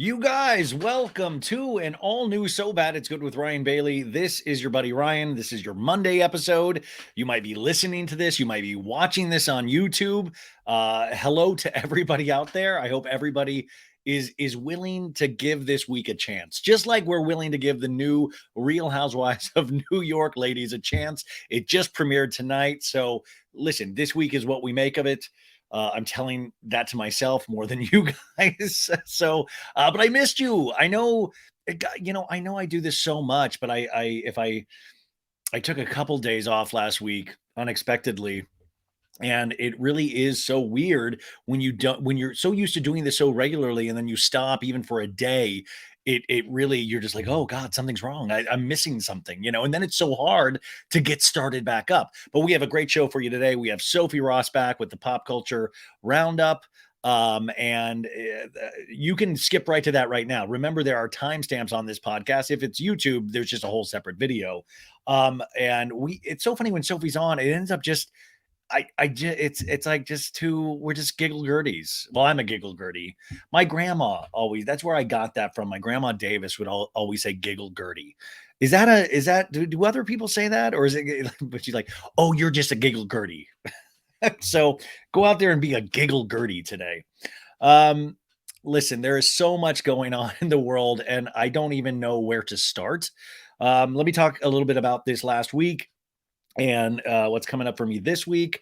You guys, welcome to an all new So Bad It's Good with Ryan Bailey. This is your buddy Ryan. This is your Monday episode. You might be listening to this, you might be watching this on YouTube. Hello to everybody out there. I hope everybody is willing to give this week a chance, just like we're willing to give the new Real Housewives of New York ladies a chance. It just premiered tonight. So, listen, this week is what we make of it. I'm telling that to myself more than you guys. But I missed you. I know, I know I do this so much, but I took a couple days off last week unexpectedly, and it really is so weird when you're so used to doing this so regularly, and then you stop even for a day. It really you're just like, oh God, something's wrong. I'm missing something, and then it's so hard to get started back up. But we have a great show for you today. We have Sophie Ross back with the pop culture roundup. And you can skip right to that right now. Remember, there are timestamps on this podcast. If it's YouTube, there's just a whole separate video. And it's so funny when Sophie's on, it ends up just I just it's like just two we're just giggle gerties. Well, I'm a giggle gertie. My grandma always that's where I got that from. My grandma Davis would always say giggle gertie. Do other people say that, or is it? But she's like, oh, you're just a giggle gertie. So go out there and be a giggle gertie today. Um, Listen, there is so much going on in the world, and I don't even know where to start. Let me talk a little bit about this last week and what's coming up for me this week.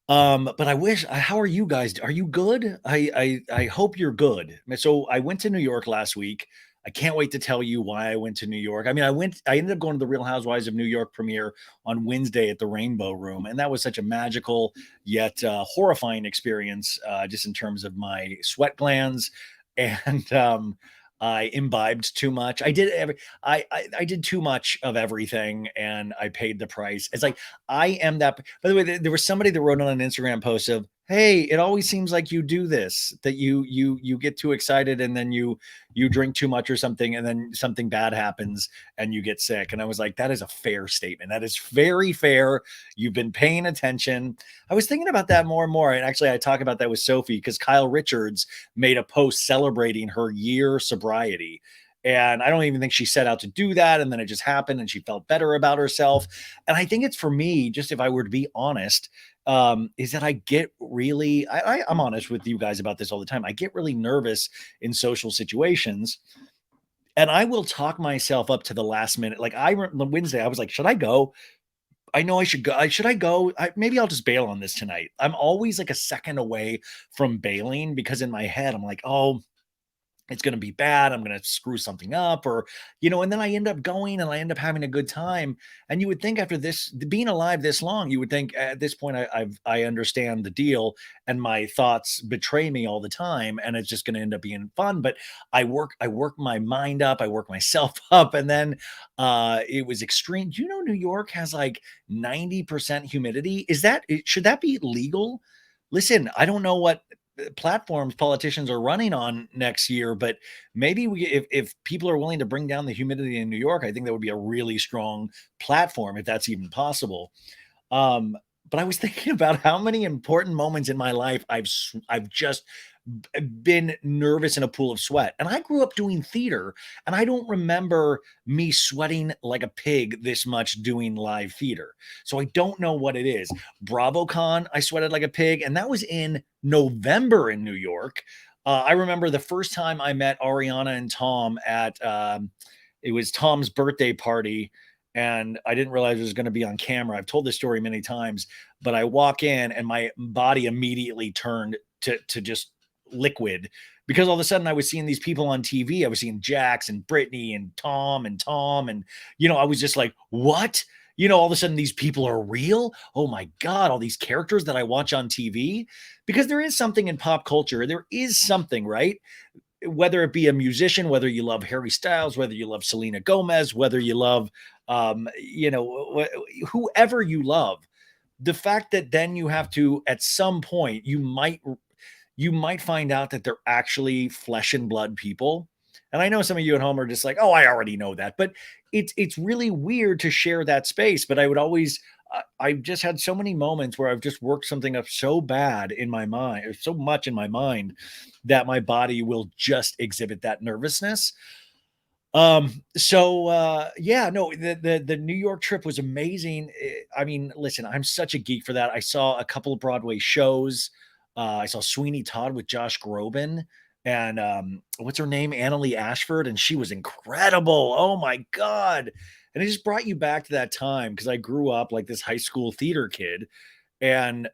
But I wish. How are you guys? Are you good? I hope you're good. So I went to New York last week. I can't wait to tell you why I went to New York. I mean, I ended up going to the Real Housewives of New York premiere on Wednesday at the Rainbow Room, and that was such a magical yet horrifying experience, just in terms of my sweat glands and I imbibed too much. I did too much of everything, and I paid the price. It's like I am that. By the way, there was somebody that wrote on an Instagram post of, "Hey, it always seems like you do this. That you get too excited, and then you drink too much or something, and then something bad happens, and you get sick." And I was like, "That is a fair statement. That is very fair. You've been paying attention." I was thinking about that more and more, and actually, I talk about that with Sophie because Kyle Richards made a post celebrating her year sobriety. And I don't even think she set out to do that. And then it just happened and she felt better about herself. And I think it's for me, just if I were to be honest, is that I get really, I'm honest with you guys about this all the time. I get really nervous in social situations, and I will talk myself up to the last minute. Like Wednesday, I was like, should I go? I know I should go. Should I go? Maybe I'll just bail on this tonight. I'm always like a second away from bailing because in my head, I'm like, oh, it's going to be bad. I'm going to screw something up, and then I end up going and I end up having a good time. And you would think after this, being alive this long, you would think at this point, I understand the deal and my thoughts betray me all the time. And it's just going to end up being fun. But I work my mind up. I work myself up. And then it was extreme. Do you know New York has like 90% humidity? Should that be legal? Listen, I don't know what platforms politicians are running on next year, but maybe if people are willing to bring down the humidity in New York, I think that would be a really strong platform if that's even possible. But I was thinking about how many important moments in my life I've just been nervous in a pool of sweat. And I grew up doing theater, and I don't remember me sweating like a pig this much doing live theater. So I don't know what it is. BravoCon, I sweated like a pig, and that was in November in New York. I remember the first time I met Ariana and Tom at it was Tom's birthday party, and I didn't realize it was going to be on camera. I've told this story many times, but I walk in and my body immediately turned to just liquid because all of a sudden I was seeing these people on TV. I was seeing Jax and Brittany and Tom, and I was just like, what? All of a sudden these people are real. Oh my God, all these characters that I watch on TV. Because there is something in pop culture. There is something, right? Whether it be a musician, whether you love Harry Styles, whether you love Selena Gomez, whether you love, whoever you love, the fact that then you have to, at some point, you might find out that they're actually flesh and blood people. And I know some of you at home are just like, oh, I already know that. But it's really weird to share that space. But I would always I've just had so many moments where I've just worked something up so bad in my mind, or so much in my mind, that my body will just exhibit that nervousness. Yeah, no, the New York trip was amazing. I mean, listen, I'm such a geek for that. I saw a couple of Broadway shows. I saw Sweeney Todd with Josh Groban and what's her name? Annalee Ashford, and she was incredible. Oh my God. And it just brought you back to that time because I grew up like this high school theater kid. And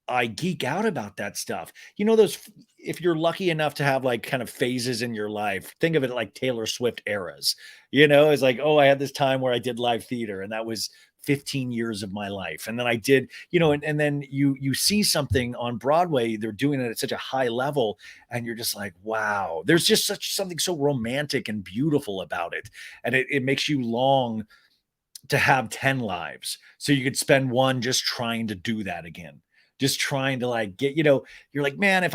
I geek out about that stuff. You know, those if you're lucky enough to have like kind of phases in your life, think of it like Taylor Swift eras. You know, it's like, oh, I had this time where I did live theater, and that was 15 years of my life. And then I did, and then you see something on Broadway, they're doing it at such a high level, and you're just like, wow, there's just such something so romantic and beautiful about it. And it makes you long to have 10 lives so you could spend one just trying to do that again, just trying to like get, you're like, man, if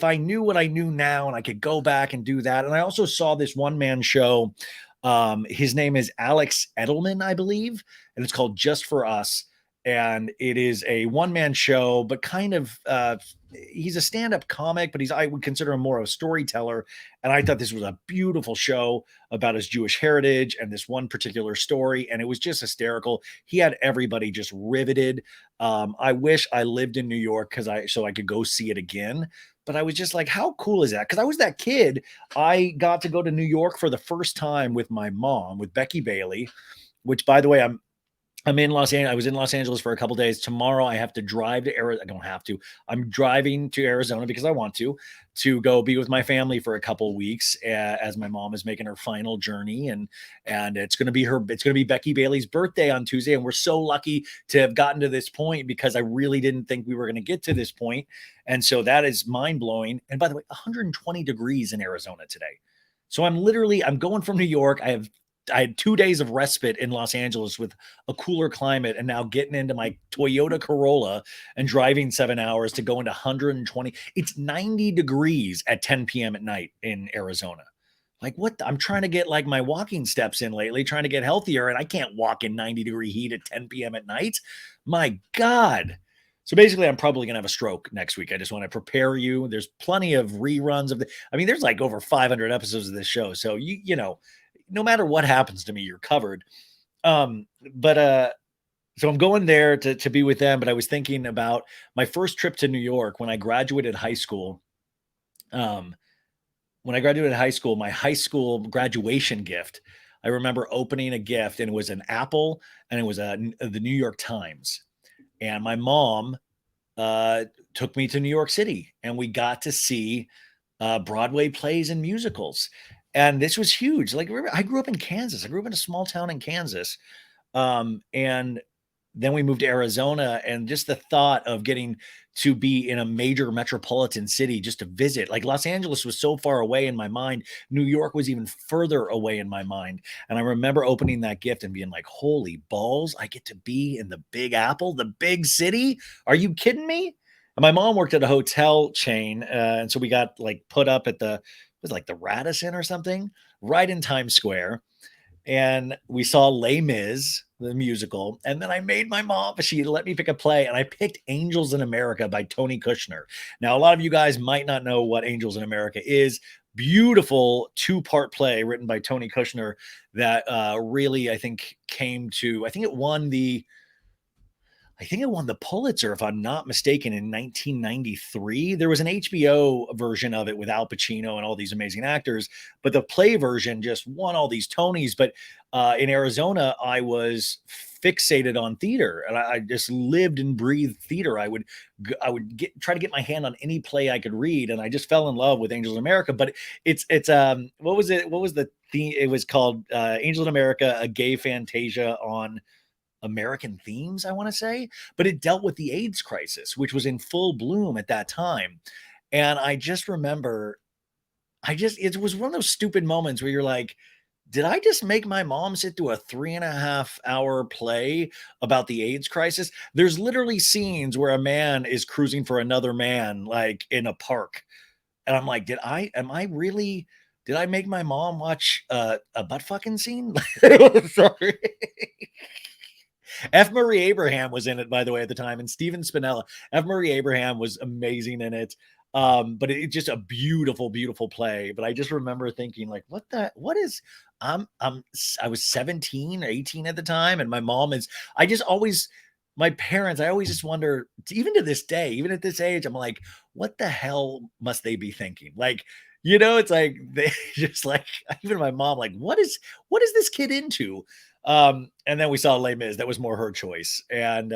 I knew what I knew now and I could go back and do that. And I also saw this one man show. His name is Alex Edelman, I believe, and it's called Just for Us. And it is a one man show, but kind of he's a stand-up comic, but I would consider him more of a storyteller. And I thought this was a beautiful show about his Jewish heritage and this one particular story, and it was just hysterical. He had everybody just riveted. I wish I lived in New York so I could go see it again. But I was just like, how cool is that? Because I was that kid. I got to go to New York for the first time with my mom, with Becky Bailey, which, by the way, I'm in Los Angeles. I was in Los Angeles for a couple days. Tomorrow I have to drive to Arizona. I don't have to. I'm driving to Arizona because I want to go be with my family for a couple weeks as my mom is making her final journey, and it's going to be Becky Bailey's birthday on Tuesday, and we're so lucky to have gotten to this point because I really didn't think we were going to get to this point, and so that is mind blowing. And by the way, 120 degrees in Arizona today. So I'm going from New York. I had 2 days of respite in Los Angeles with a cooler climate, and now getting into my Toyota Corolla and driving 7 hours to go into 120. It's 90 degrees at 10 p.m. at night in Arizona. Like, I'm trying to get like my walking steps in lately, trying to get healthier, and I can't walk in 90-degree heat at 10 p.m. at night. My God. So basically, I'm probably going to have a stroke next week. I just want to prepare you. There's plenty of reruns there's like over 500 episodes of this show. So no matter what happens to me, you're covered. But so I'm going there to be with them. But I was thinking about my first trip to New York when I graduated high school. Um, when I graduated high school, my high school graduation gift, I remember opening a gift, and it was an apple, and it was the New York Times. And my mom took me to New York City, and we got to see Broadway plays and musicals. And this was huge. Like, remember, I grew up in Kansas. I grew up in a small town in Kansas. And then we moved to Arizona, and just the thought of getting to be in a major metropolitan city just to visit, like Los Angeles was so far away in my mind. New York was even further away in my mind. And I remember opening that gift and being like, holy balls, I get to be in the Big Apple, the big city. Are you kidding me? And my mom worked at a hotel chain. And so we got like put up at it was like the Radisson or something, right in Times Square, and we saw Les Mis, the musical. And then I made my mom, she let me pick a play, and I picked Angels in America by Tony Kushner. Now, a lot of you guys might not know what Angels in America is. Beautiful two-part play written by Tony Kushner that really, I think, I think it won the Pulitzer, if I'm not mistaken, in 1993. There was an HBO version of it with Al Pacino and all these amazing actors, but the play version just won all these Tonys. But in Arizona, I was fixated on theater, and I just lived and breathed theater. I would try to get my hand on any play I could read, and I just fell in love with Angels in America. But it's what was it? What was the theme? It was called Angels in America, a gay fantasia on American themes, I want to say, but it dealt with the AIDS crisis, which was in full bloom at that time. And I just remember, it was one of those stupid moments where you're like, did I just make my mom sit through a 3.5 hour play about the AIDS crisis? There's literally scenes where a man is cruising for another man, like in a park. And I'm like, did I make my mom watch a butt fucking scene? Sorry. F. Murray Abraham was in it, by the way, at the time, and Steven Spinella. F. Murray Abraham was amazing in it. But it's just a beautiful, beautiful play. But I just remember thinking, like, what is, I was 17 or 18 at the time, and my mom is, I just always, my parents, I always just wonder, even to this day, even at this age, I'm like, what the hell must they be thinking? Like, it's like they just like, even my mom, like, what is this kid into? And then we saw Les Mis. That was more her choice. And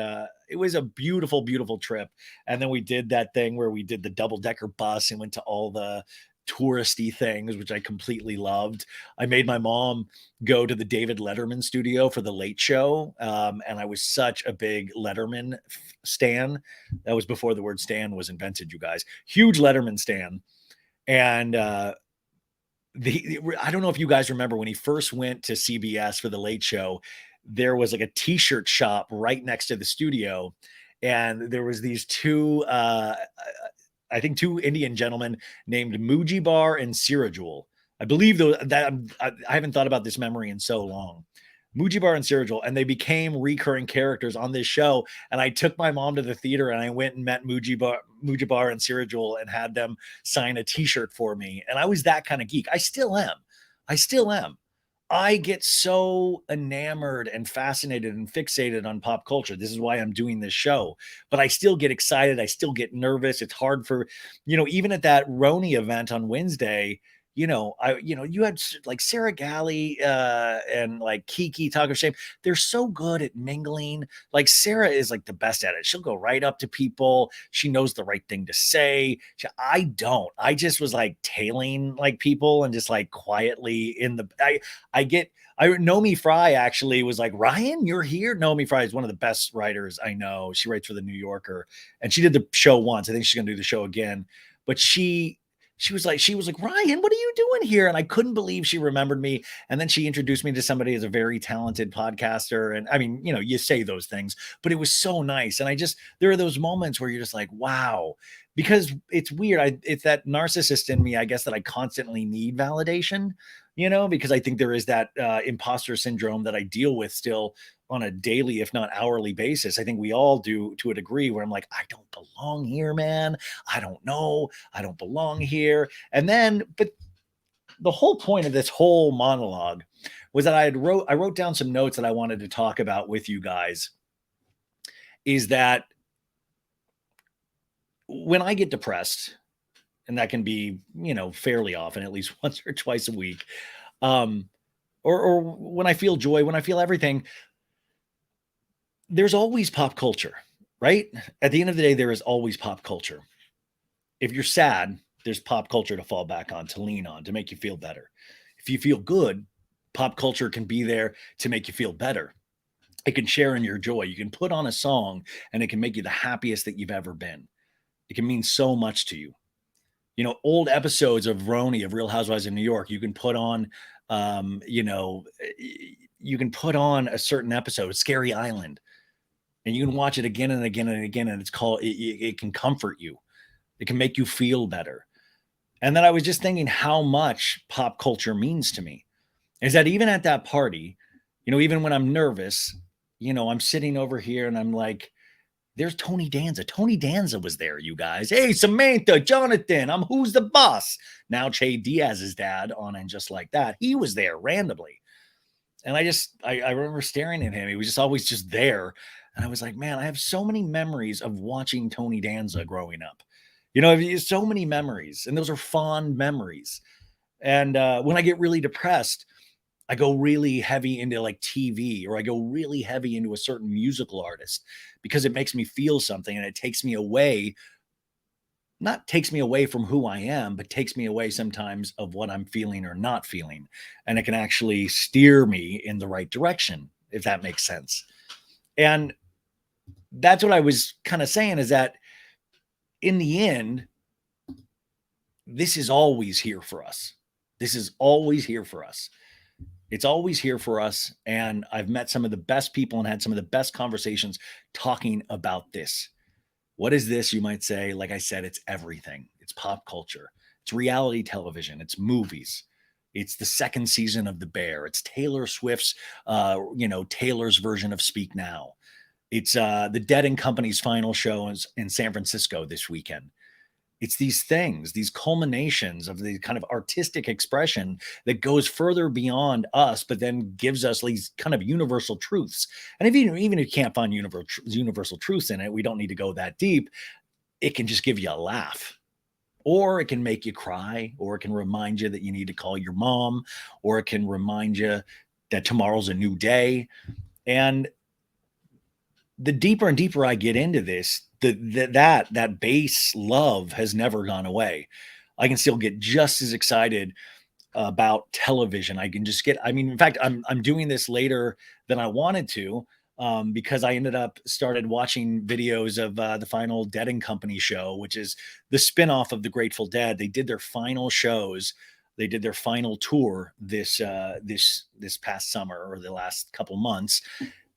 it was a beautiful, beautiful trip. And then we did that thing where we did the double-decker bus and went to all the touristy things, which I completely loved. I made my mom go to the David Letterman studio for the Late Show. And I was such a big Letterman stan. That was before the word stan was invented, you guys. Huge Letterman stan. And I don't know if you guys remember when he first went to CBS for the Late Show, there was like a t-shirt shop right next to the studio. And there was these two, I think two Indian gentlemen named Mujibar and Sirajul. I believe I haven't thought about this memory in so long. Mujibar and Sirajul, and they became recurring characters on this show. And I took my mom to the theater and I went and met Mujibar and Sirajul and had them sign a t-shirt for me. And I was that kind of geek. I still am. I still am. I get so enamored and fascinated and fixated on pop culture. This is why I'm doing this show. But I still get excited. I still get nervous. It's hard for, even at that RHONY event on Wednesday, you had like Sarah Galley and like Kiki Talk of Shame. They're so good at mingling. Like Sarah is like the best at it. She'll go right up to people. She knows the right thing to say. I don't. I just was like tailing like people and just like quietly Nomi Fry actually was like, Ryan, you're here. Nomi Fry is one of the best writers I know. She writes for the New Yorker and she did the show once. I think she's going to do the show again, but she was like, Ryan, what are you doing here? And I couldn't believe she remembered me. And then she introduced me to somebody as a very talented podcaster. And I mean, you say those things, but it was so nice. And there are those moments where you're just like, wow, because it's weird. It's that narcissist in me, I guess, that I constantly need validation, because I think there is that imposter syndrome that I deal with still on a daily, if not hourly basis. I think we all do to a degree where I'm like, I don't belong here, man. I don't know. I don't belong here. But the whole point of this whole monologue was that I wrote down some notes that I wanted to talk about with you guys. Is that when I get depressed, and that can be, fairly often, at least once or twice a week, or when I feel joy, when I feel everything, there's always pop culture, right? At the end of the day, there is always pop culture. If you're sad, there's pop culture to fall back on, to lean on, to make you feel better. If you feel good, pop culture can be there to make you feel better. It can share in your joy. You can put on a song and it can make you the happiest that you've ever been. It can mean so much to you. Old episodes of RHONY, of Real Housewives of New York, you can put on, you can put on a certain episode, Scary Island, and you can watch it again and again and again. And it can comfort you. It can make you feel better. And then I was just thinking how much pop culture means to me is that even at that party, even when I'm nervous, I'm sitting over here and I'm like, there's Tony Danza. Tony Danza was there, you guys. Hey, Samantha, Jonathan, I'm Who's the Boss? Now Che Diaz's dad on And Just Like That. He was there randomly. And I remember staring at him. He was just always just there. And I was like, man, I have so many memories of watching Tony Danza growing up. So many memories. And those are fond memories. And when I get really depressed, I go really heavy into like TV, or I go really heavy into a certain musical artist because it makes me feel something, and it takes me away, not takes me away from who I am, but takes me away sometimes of what I'm feeling or not feeling. And it can actually steer me in the right direction, if that makes sense. And that's what I was kind of saying, is that in the end, this is always here for us. This is always here for us. It's always here for us. And I've met some of the best people and had some of the best conversations talking about this. What is this, you might say? Like I said, it's everything. It's pop culture. It's reality television. It's movies. It's the second season of The Bear. It's Taylor Swift's, Taylor's version of Speak Now. It's the Dead and Company's final show in San Francisco this weekend. It's these things, these culminations of the kind of artistic expression that goes further beyond us, but then gives us these kind of universal truths. And if even if you can't find universal truths in it, we don't need to go that deep. It can just give you a laugh, or it can make you cry, or it can remind you that you need to call your mom, or it can remind you that tomorrow's a new day. And the deeper and deeper I get into this, that base love has never gone away. I can still get just as excited about television. I can just get, I mean, in fact, I'm doing this later than I wanted to, because I ended up started watching videos of the final Dead and Company show, which is the spinoff of the Grateful Dead. They did their final shows. They did their final tour this past summer, or the last couple months.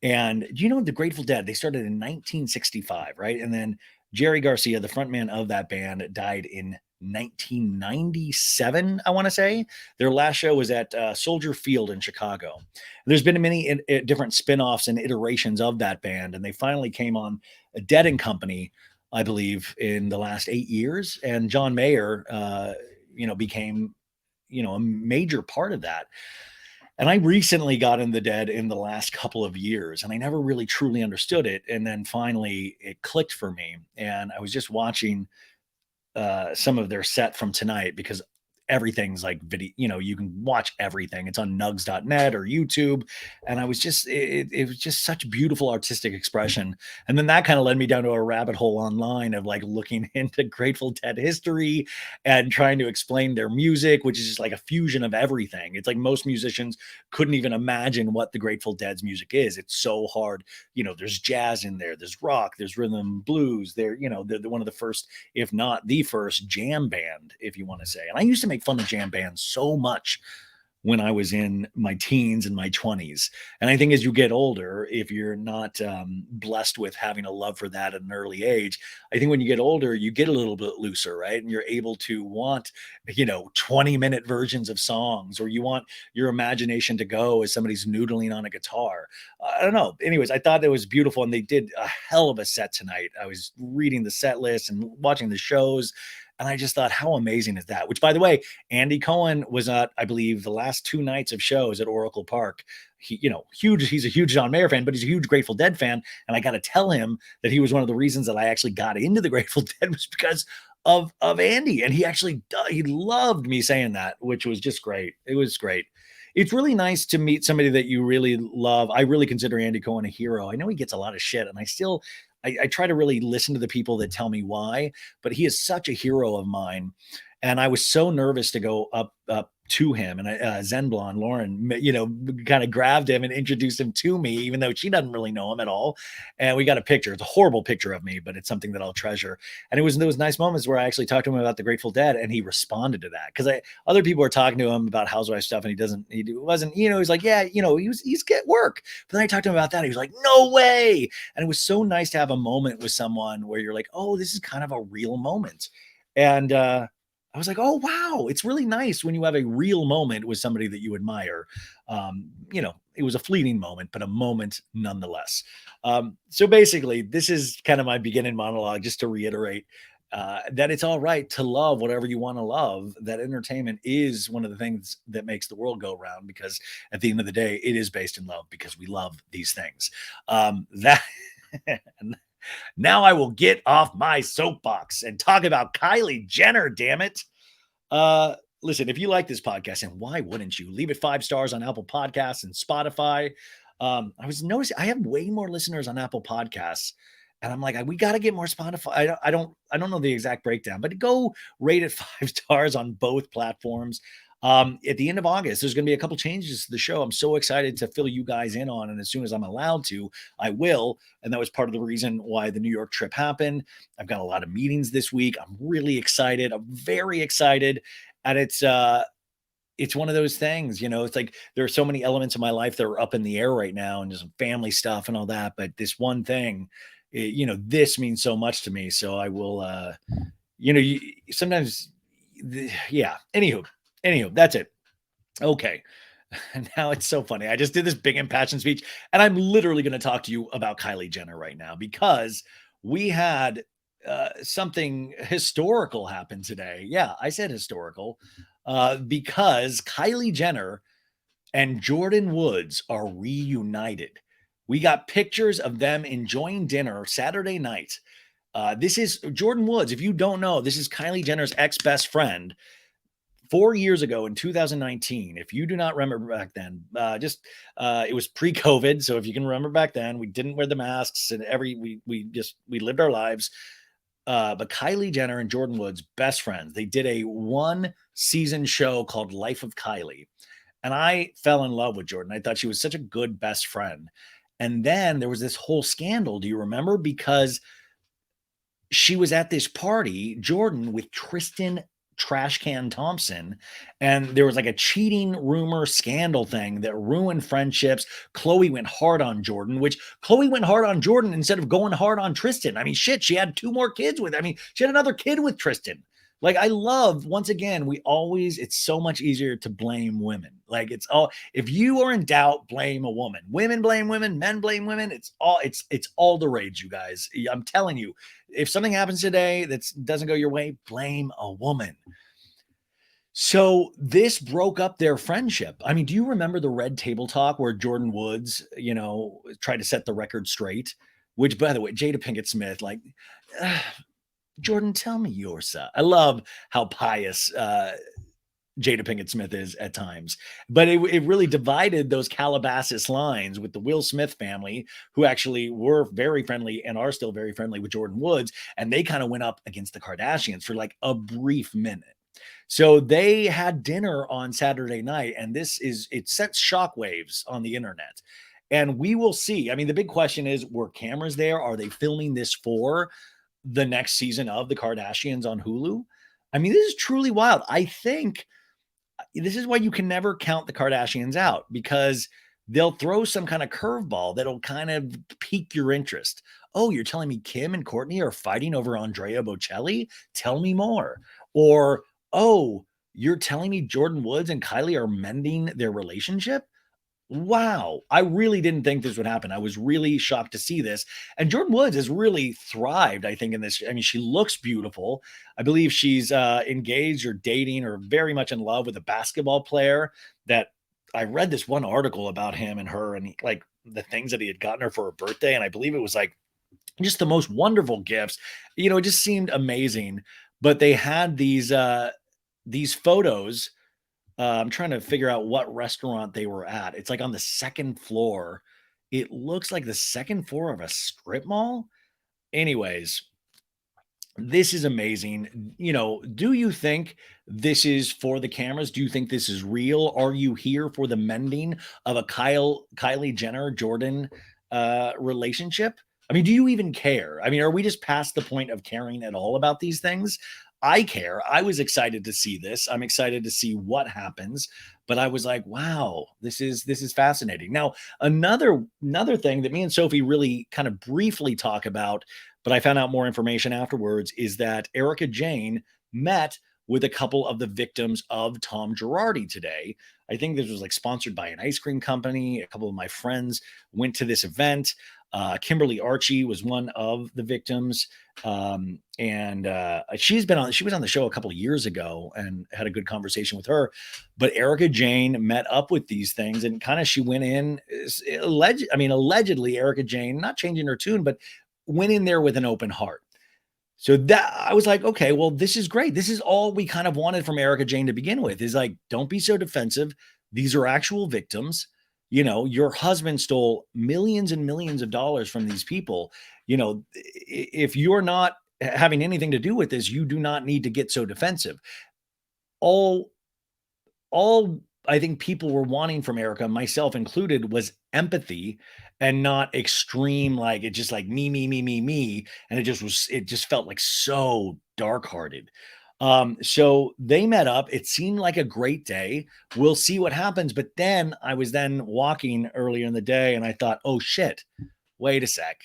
And do you know the Grateful Dead? They started in 1965, right? And then Jerry Garcia, the frontman of that band, died in 1997, I want to say. Their last show was at Soldier Field in Chicago. There's been many different spin-offs and iterations of that band, and they finally came on a Dead and Company, I believe, in the last 8 years. And John Mayer, became, a major part of that. And I recently got in the Dead in the last couple of years, and I never really truly understood it. And then finally it clicked for me. And I was just watching some of their set from tonight, because everything's like video, you can watch everything. It's on nugs.net or YouTube. And I was just, it was just such beautiful artistic expression. And then that kind of led me down to a rabbit hole online of like looking into Grateful Dead history and trying to explain their music, which is just like a fusion of everything. It's like most musicians couldn't even imagine what the Grateful Dead's music is. It's so hard. There's jazz in there, there's rock, there's rhythm and blues. They're one of the first, if not the first, jam band, if you want to say. And I used to make fun of jam bands so much when I was in my teens and my 20s. And I think as you get older, if you're not blessed with having a love for that at an early age, I think when you get older, you get a little bit looser, right? And you're able to want, 20-minute versions of songs, or you want your imagination to go as somebody's noodling on a guitar. I don't know. Anyways, I thought it was beautiful, and they did a hell of a set tonight. I was reading the set list and watching the shows, and I just thought, how amazing is that? Which, by the way, Andy Cohen was at, I believe, the last 2 nights of shows at Oracle Park. Huge. He's a huge John Mayer fan, but he's a huge Grateful Dead fan. And I got to tell him that he was one of the reasons that I actually got into the Grateful Dead was because of Andy. And he loved me saying that, which was just great. It was great. It's really nice to meet somebody that you really love. I really consider Andy Cohen a hero. I know he gets a lot of shit, and I try to really listen to the people that tell me why, but he is such a hero of mine. And I was so nervous to go up to him, and Zen Blonde Lauren, kind of grabbed him and introduced him to me, even though she doesn't really know him at all. And we got a picture. It's a horrible picture of me, but it's something that I'll treasure. And it was those nice moments where I actually talked to him about the Grateful Dead, and he responded to that, because other people were talking to him about housewife stuff, and he wasn't, he's like, yeah, he's get work. But then I talked to him about that. He was like, no way. And it was so nice to have a moment with someone where you're like, oh, this is kind of a real moment. And I was like, oh, wow. It's really nice when you have a real moment with somebody that you admire. It was a fleeting moment, but a moment nonetheless. So basically, this is kind of my beginning monologue, just to reiterate that it's all right to love whatever you want to love. That entertainment is one of the things that makes the world go round, because at the end of the day, it is based in love, because we love these things. That Now I will get off my soapbox and talk about Kylie Jenner, damn it. Listen, if you like this podcast, and why wouldn't you, leave it 5 stars on Apple Podcasts and Spotify. I was noticing I have way more listeners on Apple Podcasts, and I'm like, we got to get more Spotify. I don't know the exact breakdown, but go rate it 5 stars on both platforms. At the end of August, there's going to be a couple changes to the show. I'm so excited to fill you guys in on, and as soon as I'm allowed to, I will. And that was part of the reason why the New York trip happened. I've got a lot of meetings this week. I'm really excited. I'm very excited. And it's one of those things, it's like there are so many elements of my life that are up in the air right now, and just family stuff and all that. But this one thing, this means so much to me. So I will, sometimes, yeah. Anywho, that's it. Okay. And now it's so funny. I just did this big impassioned speech, and I'm literally going to talk to you about Kylie Jenner right now because we had something historical happen today. Yeah, I said historical because Kylie Jenner and Jordyn Woods are reunited. We got pictures of them enjoying dinner Saturday night. This is Jordyn Woods. If you don't know, this is Kylie Jenner's ex best friend 4 years ago in 2019. If you do not remember back then, it was pre-COVID. So if you can remember back then, we didn't wear the masks and we lived our lives. But Kylie Jenner and Jordyn Woods, best friends. They did a one season show called Life of Kylie. And I fell in love with Jordyn. I thought she was such a good best friend. And then there was this whole scandal. Do you remember? Because she was at this party, Jordyn, with Tristan Trash Can Thompson, and there was like a cheating rumor scandal thing that ruined friendships. Chloe went hard on Jordyn, which Chloe went hard on Jordyn instead of going hard on Tristan. I mean, shit, she had two more kids with, I mean, she had another kid with Tristan. Like, I love, once again, it's so much easier to blame women. Like, it's all, if you are in doubt, blame a woman. Women blame women, men blame women. It's all the rage, you guys. I'm telling you, if something happens today that doesn't go your way, blame a woman. So this broke up their friendship. I mean, do you remember the red table talk where Jordyn Woods, tried to set the record straight? Which, by the way, Jada Pinkett Smith, like, Jordyn, tell me your side. I love how pious Jada Pinkett Smith is at times, but it really divided those Calabasas lines with the Will Smith family, who actually were very friendly and are still very friendly with Jordyn Woods, and they kind of went up against the Kardashians for like a brief minute. So they had dinner on Saturday night, and it sets shockwaves on the internet. And we will see. I mean, the big question is, were cameras there? Are they filming this for the next season of The Kardashians on Hulu? I mean, this is truly wild. I think this is why you can never count the Kardashians out, because they'll throw some kind of curveball that'll kind of pique your interest. Oh, you're telling me Kim and Courtney are fighting over Andrea Bocelli? Tell me more. Or, oh, you're telling me Jordyn Woods and Kylie are mending their relationship? Wow. I really didn't think this would happen. I was really shocked to see this. And Jordyn Woods has really thrived, I think, in this. I mean, she looks beautiful. I believe she's engaged or dating or very much in love with a basketball player that I read this one article about him and her and like the things that he had gotten her for her birthday. And I believe it was like just the most wonderful gifts. It just seemed amazing. But they had these photos. I'm trying to figure out what restaurant they were at. It's like on the second floor. It looks like the second floor of a strip mall. Anyways, this is amazing. Do you think this is for the cameras? Do you think this is real? Are you here for the mending of a Kylie Jenner Jordyn relationship? I mean, do you even care? I mean, are we just past the point of caring at all about these things? I care. I was excited to see this. I'm excited to see what happens, but I was like, wow, this is fascinating. Now, another thing that me and Sophie really kind of briefly talk about, but I found out more information afterwards, is that Erika Jayne met with a couple of the victims of Tom Girardi today. I think this was like sponsored by an ice cream company. A couple of my friends went to this event. Kimberly Archie was one of the victims. And she was on the show a couple of years ago and had a good conversation with her. But Erika Jayne met up with these things and kind of she went in, allegedly Erika Jayne, not changing her tune, but went in there with an open heart. So that I was like, okay, well, this is great. This is all we kind of wanted from Erika Jayne to begin with, is like, don't be so defensive. These are actual victims. Your husband stole millions and millions of dollars from these people. If you're not having anything to do with this, you do not need to get so defensive. All I think people were wanting from Erika, myself included, was empathy and not extreme, like it just like me. And it just felt like so dark hearted. So they met up. It seemed like a great day. We'll see what happens. But then I was walking earlier in the day and I thought, oh shit, wait a sec.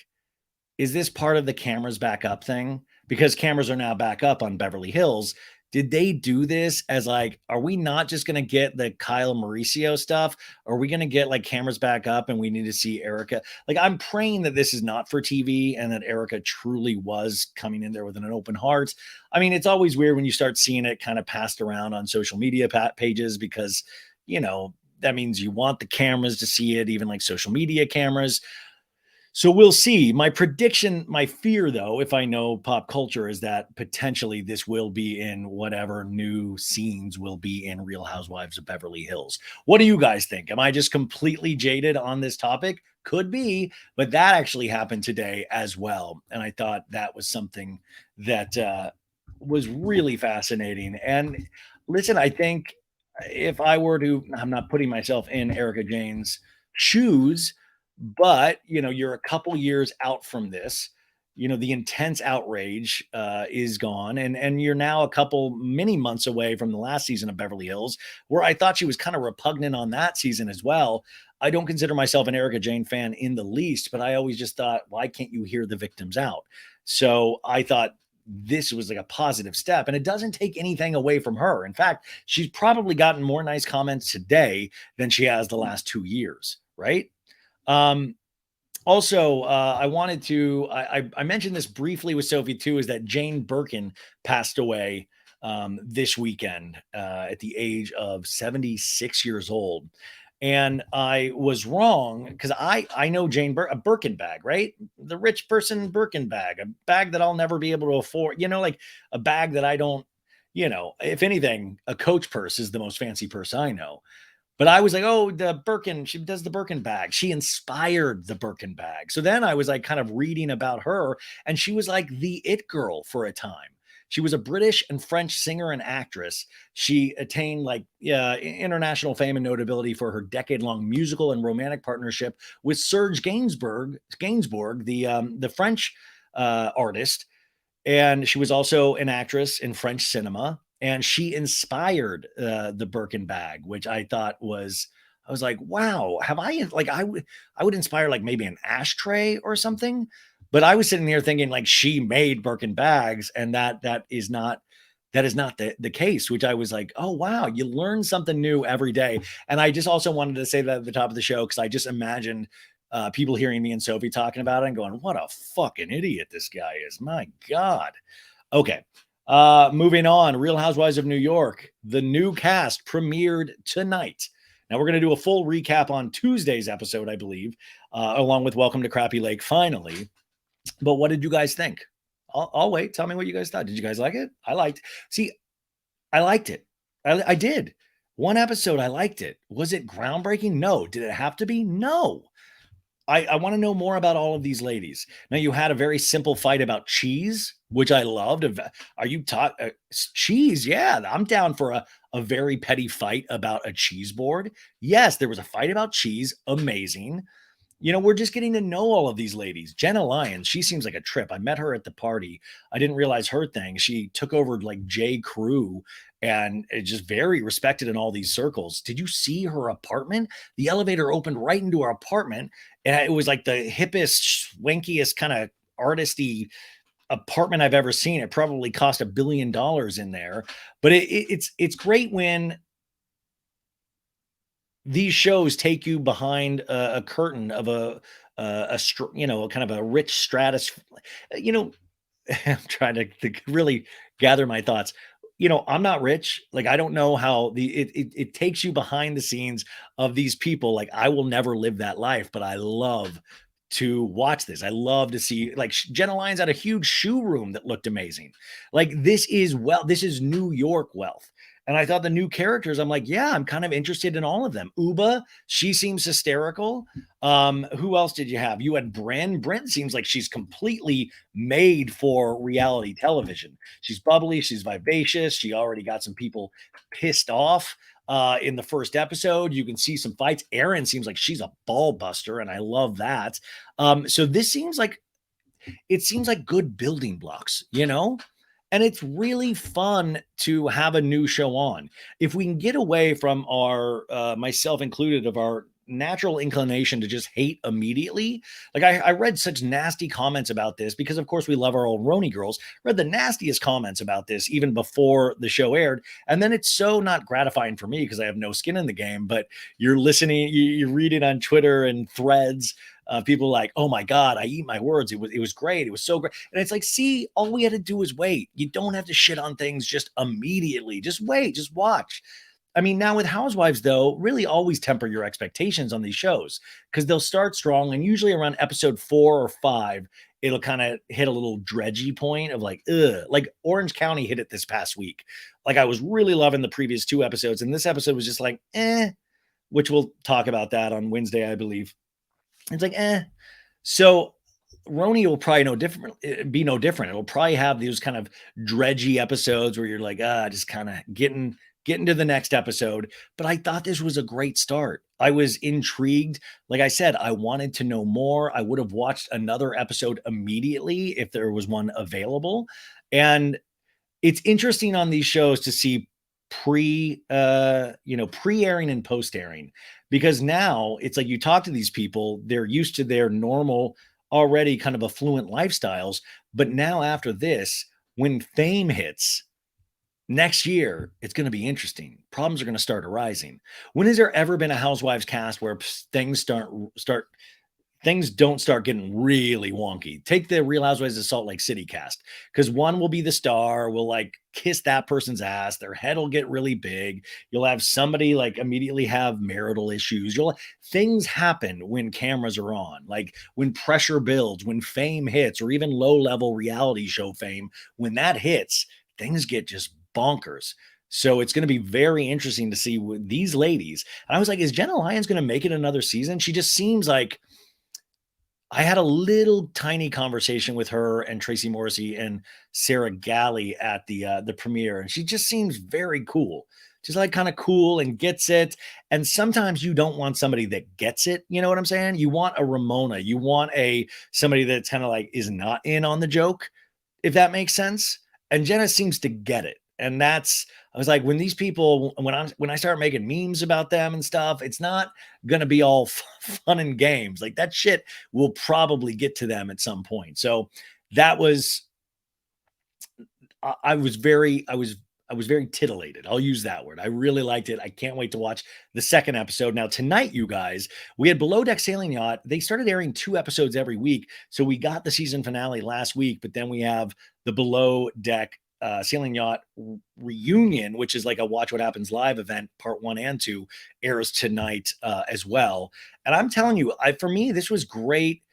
Is this part of the cameras back up thing? Because cameras are now back up on Beverly Hills. did they do this as like, are we not just going to get the Kyle Mauricio stuff? Are we going to get like cameras back up and we need to see Erika? Like, I'm praying that this is not for TV and that Erika truly was coming in there with an open heart. I mean, it's always weird when you start seeing it kind of passed around on social media pages because, that means you want the cameras to see it, even like social media cameras. So we'll see. My prediction, my fear though, if I know pop culture, is that potentially this will be in whatever new scenes will be in Real Housewives of Beverly Hills. What do you guys think? Am I just completely jaded on this topic? Could be, but that actually happened today as well. And I thought that was something that was really fascinating. And listen, I think if I were to, I'm not putting myself in Erika Jayne's shoes, but you're a couple years out from this. The intense outrage is gone, and you're now a couple many months away from the last season of Beverly Hills, where I thought she was kind of repugnant on that season as well. I don't consider myself an Erika Jayne fan in the least, but I always just thought, why can't you hear the victims out? So I thought this was like a positive step, and it doesn't take anything away from her. In fact, she's probably gotten more nice comments today than she has the last 2 years, right? Um, Also, I wanted to, I mentioned this briefly with Sophie too, is that Jane Birkin passed away this weekend at the age of 76 years old. And I was wrong because I know a Birkin bag, right? The rich person Birkin bag, a bag that I'll never be able to afford, like a bag that I don't, if anything, a Coach purse is the most fancy purse I know. But I was like, oh, the Birkin, she does the Birkin bag. She inspired the Birkin bag. So then I was like kind of reading about her, and she was like the it girl for a time. She was a British and French singer and actress. She attained like international fame and notability for her decade-long musical and romantic partnership with Serge Gainsbourg, the French artist, and she was also an actress in French cinema. And she inspired the Birkin bag, which I thought I was like, wow, have I like I would inspire like maybe an ashtray or something. But I was sitting here thinking like she made Birkin bags, and that is not the case, which I was like, oh wow, you learn something new every day. And I just also wanted to say that at the top of the show because I just imagined people hearing me and Sophie talking about it and going, what a fucking idiot this guy is. My God. Okay. Moving on, Real Housewives of New York. The new cast premiered tonight. Now we're going to do a full recap on Tuesday's episode, I believe, along with Welcome to Crappy Lake finally. But what did you guys think? I'll wait. Tell me what you guys thought. Did you guys like it? I liked it. I did. One episode, I liked it. Was it groundbreaking? No. Did it have to be? No. I want to know more about all of these ladies. Now, you had a very simple fight about cheese, which I loved. Are you taught cheese? Yeah, I'm down for a very petty fight about a cheese board. Yes, there was a fight about cheese. Amazing. We're just getting to know all of these ladies. Jenna Lyons, she seems like a trip. I met her at the party. I didn't realize her thing. She took over like J. Crew and it's just very respected in all these circles. Did you see her apartment? The elevator opened right into her apartment, and it was like the hippest, swankiest kind of artisty apartment I've ever seen. It probably cost $1 billion in there, but it's great when these shows take you behind a curtain of kind of a rich stratus. You know, I'm trying to really gather my thoughts. I'm not rich. Like I don't know how it takes you behind the scenes of these people. Like I will never live that life, but I love to watch this. I love to see like Jenna Lyons had a huge shoe room that looked amazing. Like this is New York wealth. And I thought the new characters, I'm like, yeah, I'm kind of interested in all of them. Uba, she seems hysterical. Who else did you have? You had Bryn. Bryn seems like she's completely made for reality television. She's bubbly, she's vivacious. She already got some people pissed off in the first episode. You can see some fights. Erin seems like she's a ball buster, and I love that. So this seems like good building blocks, and it's really fun to have a new show on. If we can get away from our, myself included, of our natural inclination to just hate immediately. Like I read such nasty comments about this because, of course, we love our old RHONY girls. Read the nastiest comments about this even before the show aired, and then it's so not gratifying for me because I have no skin in the game. But you're listening, you read it on Twitter and threads. People like, oh my God, I eat my words. It was great. It was so great. And it's like, see, all we had to do was wait. You don't have to shit on things just immediately. Just wait, just watch. I mean, now with Housewives, though, really always temper your expectations on these shows because they'll start strong and usually around episode 4 or 5, it'll kind of hit a little dredgy point of like, ugh, like Orange County hit it this past week. Like I was really loving the previous 2 episodes, and this episode was just like, which we'll talk about that on Wednesday, I believe. It's like, So RHONY will probably be no different. It'll probably have these kind of dredgy episodes where you're like, just kind of getting to the next episode. But I thought this was a great start. I was intrigued. Like I said, I wanted to know more. I would have watched another episode immediately if there was one available. And it's interesting on these shows to see pre-airing and post-airing, because now it's like you talk to these people, they're used to their normal, already kind of affluent lifestyles. But now after this, when fame hits next year, it's going to be interesting. Problems are going to start arising. When has there ever been a Housewives cast where things don't start getting really wonky? Take the Real Housewives of Salt Lake City cast, because one will be the star, will like kiss that person's ass, their head will get really big. You'll have somebody like immediately have marital issues. Things happen when cameras are on, like when pressure builds, when fame hits, or even low level reality show fame. When that hits, things get just bonkers. So it's going to be very interesting to see these ladies. And I was like, is Jenna Lyons going to make it another season? She just seems like, I had a little tiny conversation with her and Tracy Morrissey and Sarah Galley at the premiere, and she just seems very cool. Just like kind of cool and gets it. And sometimes you don't want somebody that gets it. You know what I'm saying? You want a Ramona. You want somebody that's kind of like is not in on the joke, if that makes sense. And Jenna seems to get it. And I was like, when these people, when I start making memes about them and stuff, it's not going to be all fun and games. Like that shit will probably get to them at some point. So that was, I was very titillated. I'll use that word. I really liked it. I can't wait to watch the second episode. Now, tonight, you guys, we had Below Deck Sailing Yacht. They started airing 2 episodes every week. So we got the season finale last week, but then we have the Below Deck Sailing Yacht Reunion, which is like a Watch What Happens Live event, part 1 and 2, airs tonight as well. And I'm telling you, for me, this was great.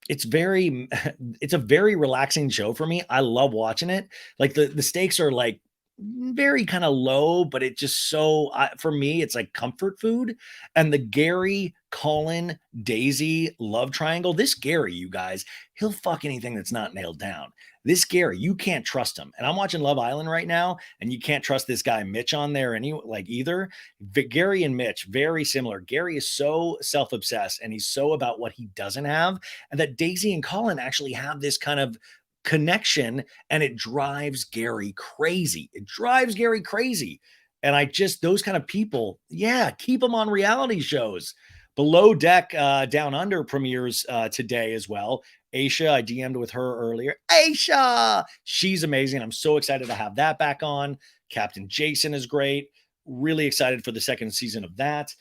It's a very relaxing show for me. I love watching it. Like the stakes are like very kind of low, but it just for me, it's like comfort food. And the Gary, Colin, Daisy love triangle. This Gary, you guys, he'll fuck anything that's not nailed down. This Gary, you can't trust him. And I'm watching Love Island right now, and you can't trust this guy Mitch on there either. Gary and Mitch, very similar. Gary is so self-obsessed, and he's so about what he doesn't have, and that Daisy and Colin actually have this kind of connection, and it drives Gary crazy. It drives Gary crazy. And those kind of people, yeah, keep them on reality shows. Below Deck Down Under premieres today as well. Aisha, I DM'd with her earlier. Aisha, she's amazing. I'm so excited to have that back on. Captain Jason is great. Really excited for the second season of that.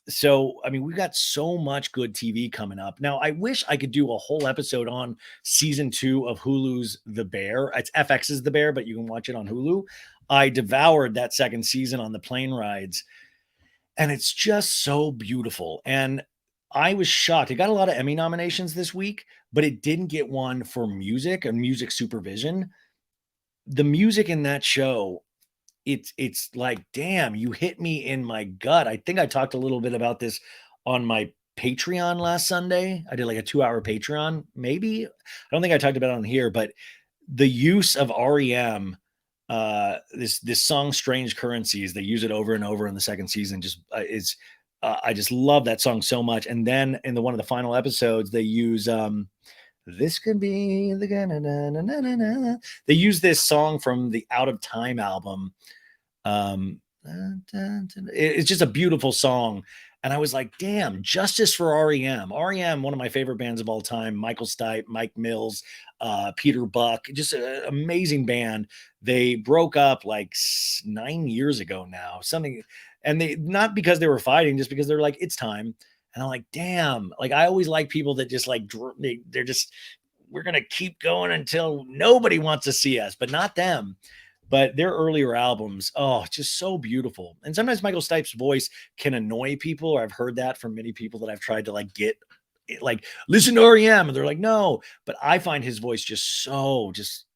So, I mean, we've got so much good TV coming up. Now, I wish I could do a whole episode on season 2 of Hulu's The Bear. It's FX's The Bear, but you can watch it on Hulu. I devoured that second season on the plane rides, and it's just so beautiful. And I was shocked. It got a lot of Emmy nominations this week, but it didn't get one for music and music supervision. The music in that show, it's like, damn, you hit me in my gut. I think I talked a little bit about this on my Patreon last Sunday. I did like a 2-hour Patreon, maybe. I don't think I talked about it on here, but the use of REM, this song Strange Currencies, they use it over and over in the second season, just is I just love that song so much. And then in one of the final episodes, they use this could be the na. They use this song from the Out of Time album. It's just a beautiful song. And I was like, damn, justice for REM. REM, one of my favorite bands of all time. Michael Stipe, Mike Mills, Peter Buck, just an amazing band. They broke up like 9 years ago now, something. And they, not because they were fighting, just because they're like, it's time. And I'm like, damn, like I always like people that just like, they're just, we're going to keep going until nobody wants to see us, but not them. But their earlier albums, oh, just so beautiful. And sometimes Michael Stipe's voice can annoy people, or I've heard that from many people that I've tried to like get like listen to REM, and they're like, no. But I find his voice just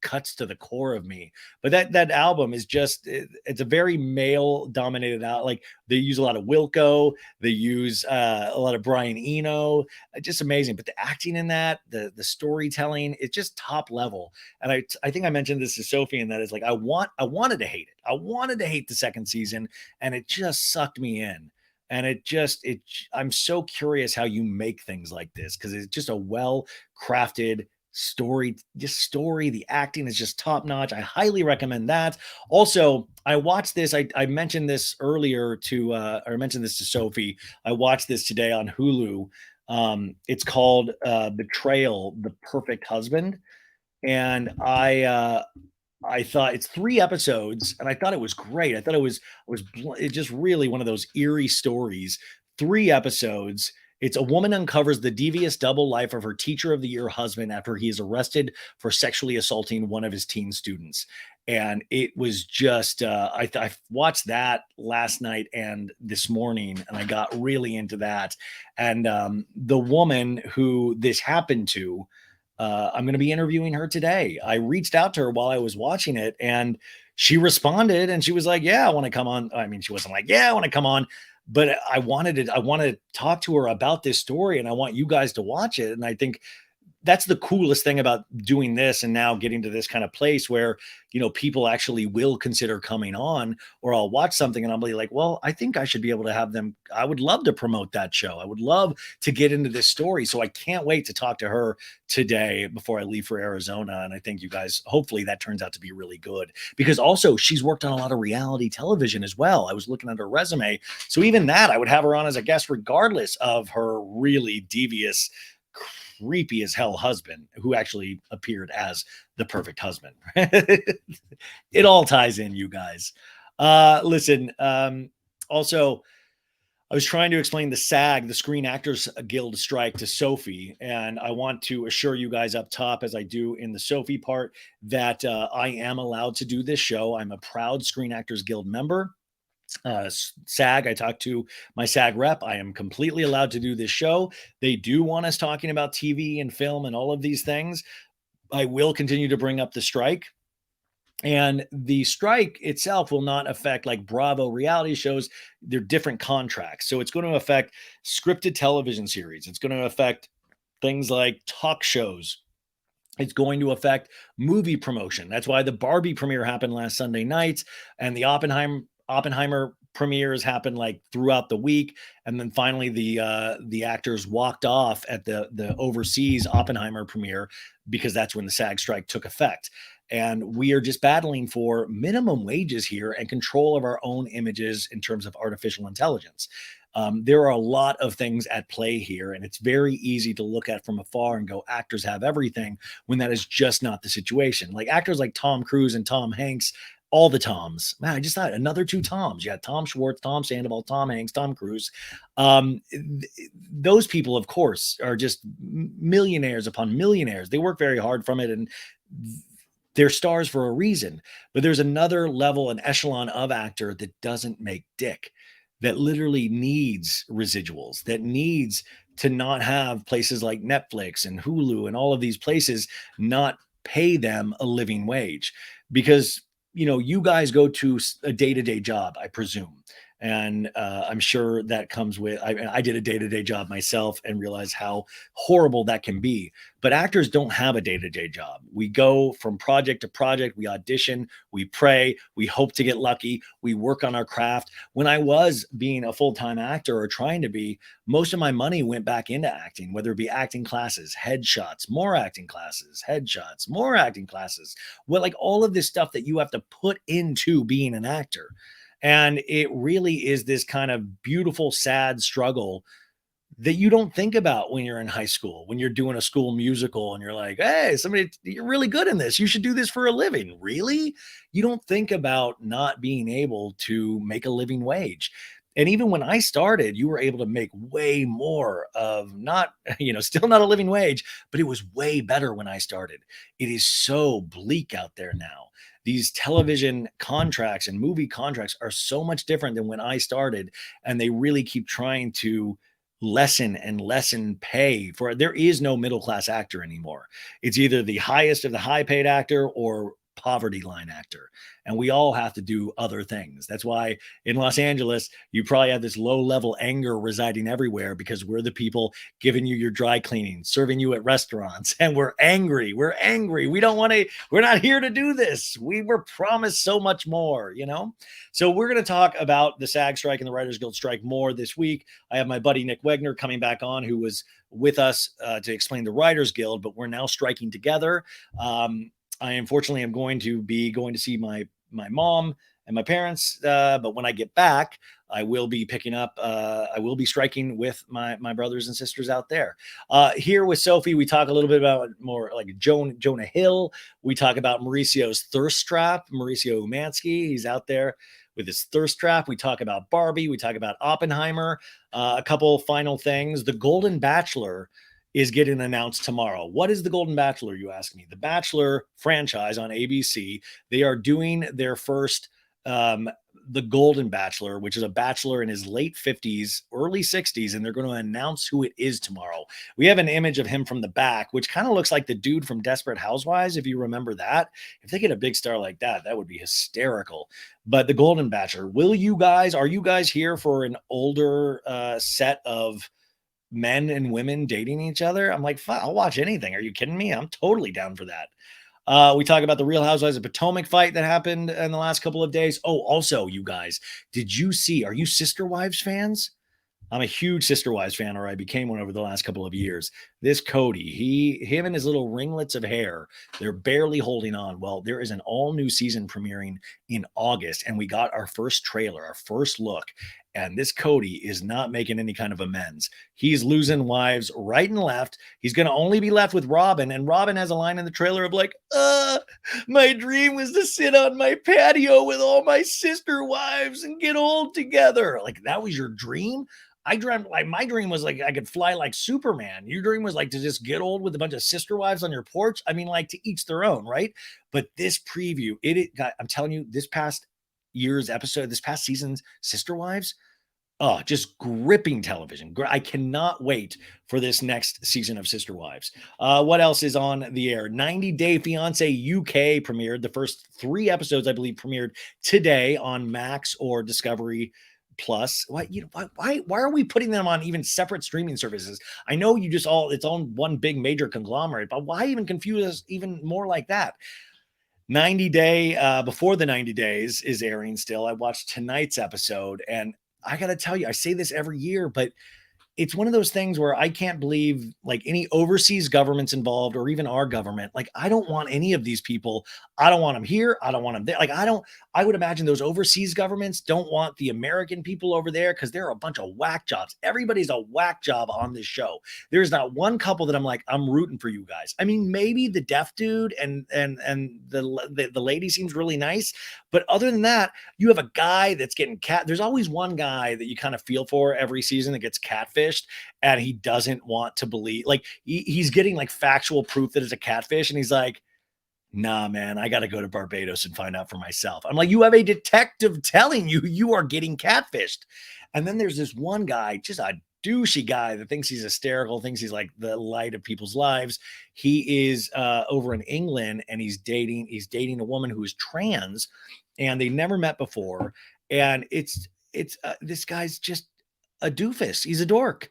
cuts to the core of me. But that album is just it's a very male dominated out. Like they use a lot of Wilco, they use a lot of Brian Eno, just amazing. But the acting in that, the storytelling, it's just top level. And I think I mentioned this to Sophie, and that is like I wanted to hate it. I wanted to hate the second season, and it just sucked me in. And I'm so curious how you make things like this, because it's just a well crafted story. Just story, the acting is just top notch. I highly recommend that. Also, I watched this. I mentioned this earlier to or I mentioned this to Sophie. I watched this today on Hulu. It's called Betrayal: The Perfect Husband. And I thought it's 3 episodes, and I thought it was great. I thought it just really one of those eerie stories. 3 episodes. It's a woman uncovers the devious double life of her teacher of the year husband after he is arrested for sexually assaulting one of his teen students. And it was just I watched that last night and this morning, and I got really into that. And the woman who this happened to, I'm going to be interviewing her today. I reached out to her while I was watching it, and she responded, and she was like, "Yeah, I want to come on." I mean, she wasn't like, "Yeah, I want to come on," but I want to talk to her about this story, and I want you guys to watch it. And I think that's the coolest thing about doing this and now getting to this kind of place where, people actually will consider coming on, or I'll watch something and I'll be like, well, I think I should be able to have them. I would love to promote that show. I would love to get into this story. So I can't wait to talk to her today before I leave for Arizona. And I think you guys, hopefully that turns out to be really good, because also she's worked on a lot of reality television as well. I was looking at her resume. So even that, I would have her on as a guest regardless of her really devious, creepy as hell husband, who actually appeared as the perfect husband. It all ties in, you guys. Listen, also, I was trying to explain the SAG, the Screen Actors Guild strike, to Sophie, and I want to assure you guys up top, as I do in the Sophie part, that I am allowed to do this show. I'm a proud Screen Actors Guild member. SAG, I talked to my SAG rep. I am completely allowed to do this show. They do want us talking about TV and film and all of these things. I will continue to bring up the strike. And the strike itself will not affect like Bravo reality shows. They're different contracts. So it's going to affect scripted television series. It's going to affect things like talk shows. It's going to affect movie promotion. That's why the Barbie premiere happened last Sunday night, and the Oppenheimer premieres happened like throughout the week, and then finally the actors walked off at the overseas Oppenheimer premiere, because that's when the SAG strike took effect. And we are just battling for minimum wages here and control of our own images in terms of artificial intelligence. There are a lot of things at play here, and it's very easy to look at from afar and go, actors have everything, when that is just not the situation. Like actors like Tom Cruise and Tom Hanks, all the Toms. Man, I just thought another 2 Toms. You got Tom Schwartz, Tom Sandoval, Tom Hanks, Tom Cruise. Those people, of course, are just millionaires upon millionaires. They work very hard from it, and they're stars for a reason. But there's another level, an echelon of actor that doesn't make dick, that literally needs residuals, that needs to not have places like Netflix and Hulu and all of these places not pay them a living wage. Because, you guys go to a day-to-day job, I presume. And I'm sure that comes with, I did a day-to-day job myself and realized how horrible that can be. But actors don't have a day-to-day job. We go from project to project. We audition, we pray, we hope to get lucky, we work on our craft. When I was being a full-time actor, or trying to be, most of my money went back into acting, whether it be acting classes, headshots, more acting classes, headshots, more acting classes. Well, like all of this stuff that you have to put into being an actor. And it really is this kind of beautiful, sad struggle that you don't think about when you're in high school, when you're doing a school musical and you're like, hey, somebody, you're really good in this. You should do this for a living. Really? You don't think about not being able to make a living wage. And even when I started, you were able to make way more of not, still not a living wage, but it was way better when I started. It is so bleak out there now. These television contracts and movie contracts are so much different than when I started. And they really keep trying to lessen and lessen pay for there is no middle class actor anymore. It's either the highest of the high paid actor or poverty line actor. And we all have to do other things. That's why in Los Angeles, you probably have this low level anger residing everywhere because we're the people giving you your dry cleaning, serving you at restaurants, and we're angry. We're angry. We don't want to, we're not here to do this. We were promised so much more, you know? So we're going to talk about the SAG strike and the Writers Guild strike more this week. I have my buddy Nick Wegner coming back on, who was with us to explain the Writers Guild, but we're now striking together. I unfortunately am going to see my mom and my parents, but when I get back, I will be picking up. I will be striking with my brothers and sisters out there. Here with Sophie, we talk a little bit about more like Jonah Hill. We talk about Mauricio's thirst trap. Mauricio Umansky, he's out there with his thirst trap. We talk about Barbie. We talk about Oppenheimer. A couple final things. The Golden Bachelor is getting announced tomorrow. What is the Golden Bachelor, you ask me? The Bachelor franchise on ABC. They are doing their first the Golden Bachelor, which is a bachelor in his late 50s, early 60s, and they're going to announce who it is tomorrow. We have an image of him from the back, which kind of looks like the dude from Desperate Housewives, if you remember that. If they get a big star like that, that would be hysterical. But the Golden Bachelor, are you guys here for an older set of men and women dating each other? I'm like, I'll watch anything. Are you kidding me? I'm totally down for that. We talk about the Real Housewives of Potomac fight that happened in the last couple of days. Oh, also, you guys, are you Sister Wives fans? I'm a huge Sister Wives fan, or I became one over the last couple of years. This Cody, him and his little ringlets of hair, they're barely holding on. Well, there is an all new season premiering in August, and we got our first trailer, our first look. And this Cody is not making any kind of amends. He's losing wives right and left. He's going to only be left with Robin. And Robin has a line in the trailer of like, my dream was to sit on my patio with all my sister wives and get old together. Like, that was your dream? I dreamt like my dream was like I could fly like Superman. Your dream was like to just get old with a bunch of sister wives on your porch. I mean, like, to each their own, right? But this preview, it got, I'm telling you, this past season's Sister Wives, oh, just gripping television. I cannot wait for this next season of Sister Wives. What else is on the air? 90 Day Fiance UK premiered. The first 3 episodes, I believe, premiered today on Max or Discovery Plus. Why are we putting them on even separate streaming services? I know it's on one big major conglomerate, but why even confuse us even more like that? 90 Day, before the 90 days is airing still. I watched tonight's episode, and I got to tell you, I say this every year, but it's one of those things where I can't believe like any overseas governments involved or even our government. Like, I don't want any of these people. I don't want them here. I don't want them there. Like, I would imagine those overseas governments don't want the American people over there because they're a bunch of whack jobs. Everybody's a whack job on this show. There's not one couple that I'm like, I'm rooting for you guys. I mean, maybe the deaf dude and the lady seems really nice. But other than that, you have a guy that's getting there's always one guy that you kind of feel for every season that gets catfished, and he doesn't want to believe, like, he's getting like factual proof that it's a catfish, and he's like, nah, man, I got to go to Barbados and find out for myself. I'm like, you have a detective telling you are getting catfished. And then there's this one guy, just a douchey guy that thinks he's hysterical, thinks he's like the light of people's lives. He is over in England, and he's dating a woman who is trans, and they never met before. And it's this guy's just a doofus. He's a dork.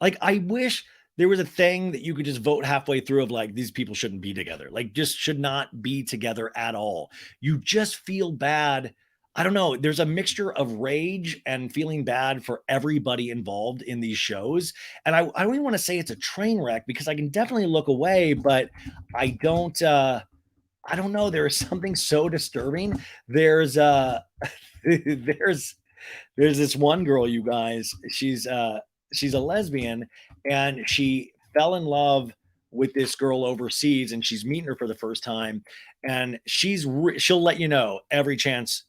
Like, I wish there was a thing that you could just vote halfway through of like, these people shouldn't be together. Like, just should not be together at all. You just feel bad. I don't know. There's a mixture of rage and feeling bad for everybody involved in these shows. And I don't even want to say it's a train wreck because I can definitely look away, but I don't, I don't know, there is something so disturbing. There's there's there's this one girl, you guys. She's a lesbian, and she fell in love with this girl overseas, and she's meeting her for the first time. And she'll let you know every chance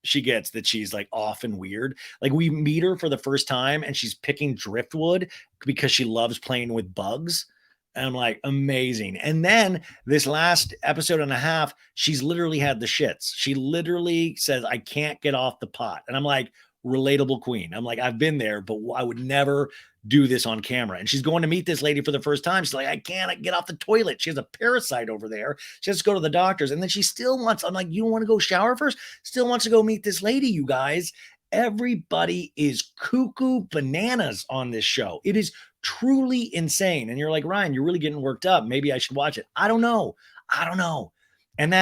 she gets that she's like off and weird. Like we meet her for the first time, and she's picking driftwood because she loves playing with bugs. And I'm like, amazing. And then this last episode and a half, she's literally had the shits. She literally says, I can't get off the pot. And I'm like, relatable queen. I'm like, I've been there, but I would never do this on camera. And she's going to meet this lady for the first time. She's like, I can't get off the toilet. She has a parasite over there. She has to go to the doctors. And then she still wants, I'm like, you don't want to go shower first? Still wants to go meet this lady, you guys. Everybody is cuckoo bananas on this show. It is truly insane. And you're like, Ryan, you're really getting worked up. Maybe I should watch it. I don't know. I don't know. And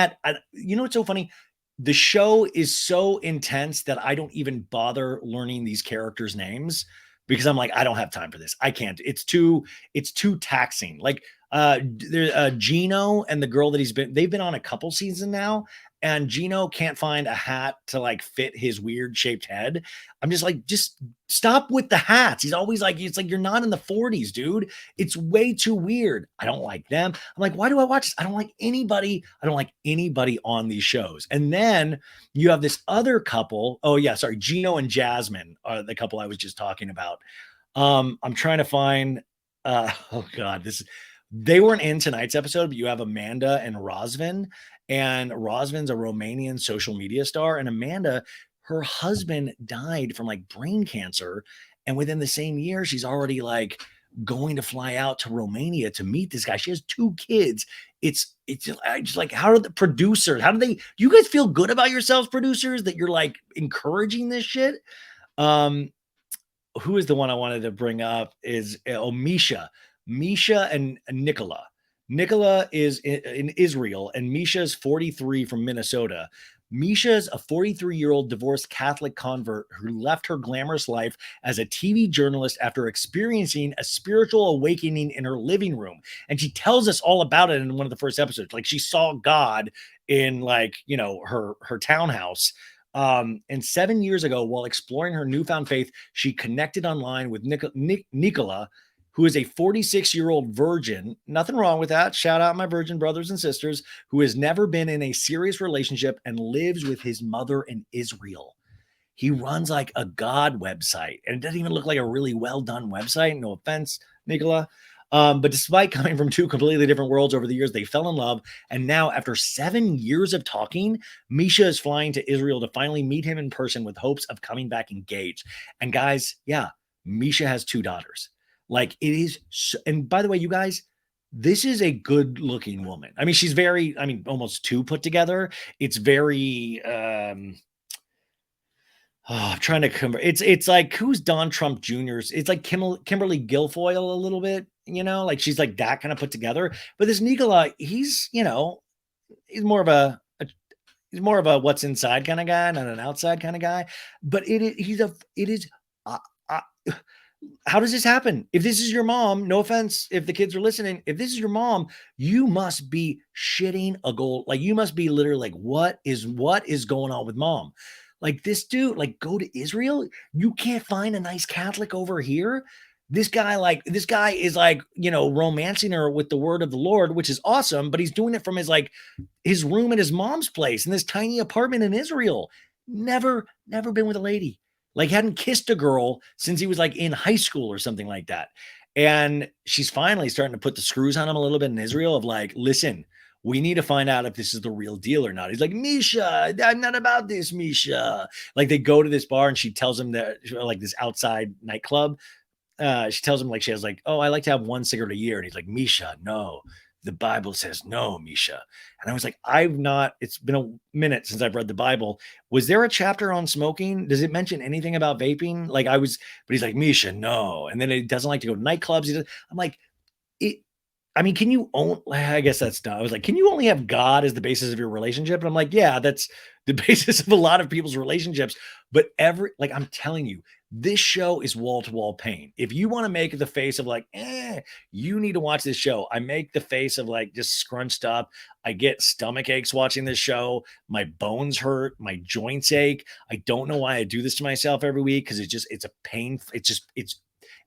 you know what's so funny? The show is so intense that I don't even bother learning these characters' names because I'm like, I don't have time for this. I can't. It's too taxing. Like there Gino and the girl that they've been on a couple seasons now, and Gino can't find a hat to like fit his weird shaped head. I'm just like, just stop with the hats. He's always like, it's like you're not in the 40s, dude. It's way too weird. I don't like them. I'm like, why do I watch this? I don't like anybody. I don't like anybody on these shows. And then you have this other couple. Oh yeah, sorry, Gino and Jasmine are the couple I was just talking about. I'm trying to find. Oh god, they weren't in tonight's episode, but you have Amanda and Rosvin. And Rosvin's a Romanian social media star, and Amanda, her husband died from like brain cancer, and within the same year, she's already like going to fly out to Romania to meet this guy. She has two kids. It's just like, how do the producers? How do they? Do you guys feel good about yourselves, producers, that you're like encouraging this shit? Um, who is the one I wanted to bring up is Misha and Nicola. Nicola is in Israel, and Misha's 43 from Minnesota. Misha's a 43-year-old divorced Catholic convert who left her glamorous life as a TV journalist after experiencing a spiritual awakening in her living room. And she tells us all about it in one of the first episodes. Like she saw God in like, you know, her townhouse. And 7 years ago, while exploring her newfound faith, she connected online with Nicola, who is a 46-year-old virgin. Nothing wrong with that. Shout out my virgin brothers and sisters, who has never been in a serious relationship and lives with his mother in Israel. He runs like a God website, and it doesn't even look like a really well done website. No offense, Nicola. But despite coming from two completely different worlds over the years, they fell in love. And now, after 7 years of talking, Misha is flying to Israel to finally meet him in person with hopes of coming back engaged. And guys, yeah, Misha has two daughters. Like it is. And by the way, you guys, this is a good looking woman. I mean, she's very, I mean, almost too put together. It's very, I'm trying to convert. It's like who's Don Trump Jr.'s? It's like Kimberly Guilfoyle a little bit, you know, like she's like that kind of put together. But this Nicola, he's, you know, he's more of he's more of a what's inside kind of guy, not an outside kind of guy. But it is. Uh, uh, how does this happen? If this is your mom, no offense, if the kids are listening, if this is your mom, you must be shitting a goal. Like you must be literally like, what is going on with mom? Like this dude, like go to Israel. You can't find a nice Catholic over here. This guy is like, you know, romancing her with the word of the Lord, which is awesome, but he's doing it from his room at his mom's place in this tiny apartment in Israel. Never been with a lady. Like hadn't kissed a girl since he was like in high school or something like that. And she's finally starting to put the screws on him a little bit in Israel of like, listen, we need to find out if this is the real deal or not. He's like, Misha, I'm not about this, Misha. Like they go to this bar and she tells him that like this outside nightclub. She tells him like she has like, oh, I like to have one cigarette a year. And he's like, Misha, no, the Bible says no, Misha. And I was like, it's been a minute since I've read the Bible. Was there a chapter on smoking? Does it mention anything about vaping? But he's like, Misha, no. And then he doesn't like to go to nightclubs. I'm like, I mean, can you own, I guess that's not, I was like, can you only have God as the basis of your relationship? And I'm like, yeah, that's the basis of a lot of people's relationships. But I'm telling you, This show is wall-to-wall pain. If you want to make the face of like, you need to watch this show. I make the face of like just scrunched up. I get stomach aches watching this show. My bones hurt. My joints ache. I don't know why I do this to myself every week because it's a pain.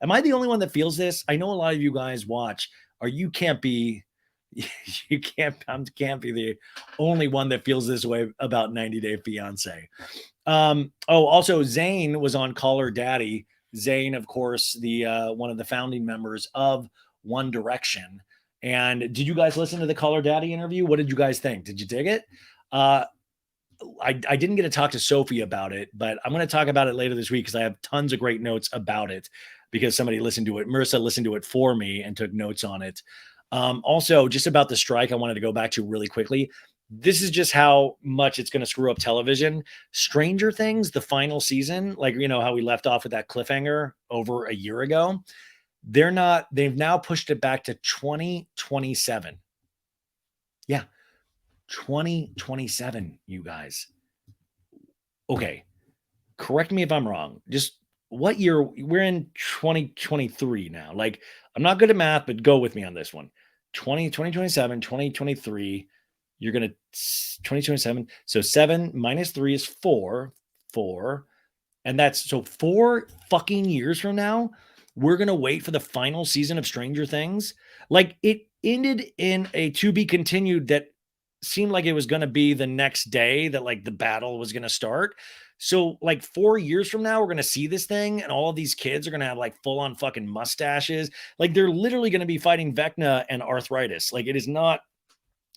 Am I the only one that feels this? I know a lot of you guys watch, or you can't be, can't be the only one that feels this way about 90 Day Fiance. Also Zayn was on Call Her Daddy. Zayn, of course, the one of the founding members of One Direction. And did you guys listen to the Call Her Daddy interview? What did you guys think? Did you dig it? I didn't get to talk to Sophie about it, but I'm going to talk about it later this week because I have tons of great notes about it because somebody listened to it. Marissa listened to it for me and took notes on it. Also, just about the strike, I wanted to go back to really quickly. This is just how much it's going to screw up television. Stranger Things, the final season, like, how we left off with that cliffhanger over a year ago. They've now pushed it back to 2027. Yeah. 2027, you guys. Okay. Correct me if I'm wrong. Just what year? We're in 2023 now. Like, I'm not good at math, but go with me on this one. 2027, 2023. You're going to 2027. So 7 minus 3 is 4. And that's so 4 fucking years from now, we're going to wait for the final season of Stranger Things. Like, it ended in a to be continued that seemed like it was going to be the next day that like the battle was going to start. So like 4 years from now, we're going to see this thing and all of these kids are going to have like full on fucking mustaches. Like they're literally going to be fighting Vecna and arthritis. Like it is not,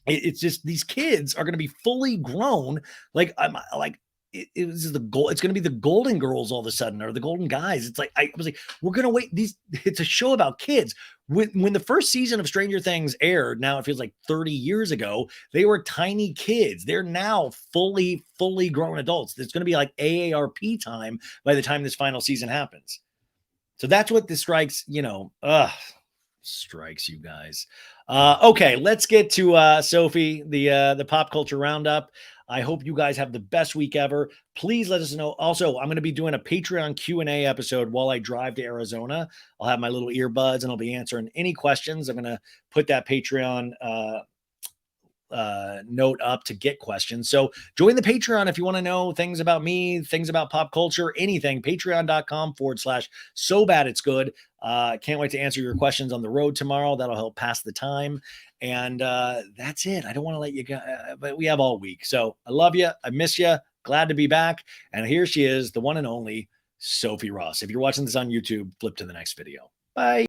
it's just, these kids are going to be fully grown. Like I'm like, it was the goal. It's going to be the Golden Girls all of a sudden, or the Golden Guys. It's like, I was like, we're going to wait. It's a show about kids. When the first season of Stranger Things aired, now it feels like 30 years ago, they were tiny kids. They're now fully grown adults. It's going to be like AARP time by the time this final season happens. So that's what the strikes, strikes, you guys. Okay, let's get to Sophie, the pop culture roundup. I hope you guys have the best week ever. Please let us know. Also, I'm going to be doing a Patreon Q&A episode while I drive to Arizona. I'll have my little earbuds and I'll be answering any questions. I'm going to put that Patreon note up to get questions. So join the Patreon if you want to know things about me, things about pop culture, anything. Patreon.com/so bad it's good. Can't wait to answer your questions on the road tomorrow. That'll help pass the time. And that's it. I don't want to let you go, but we have all week. So I love you. I miss you. Glad to be back. And here she is, the one and only Sophie Ross. If you're watching this on YouTube, flip to the next video. Bye.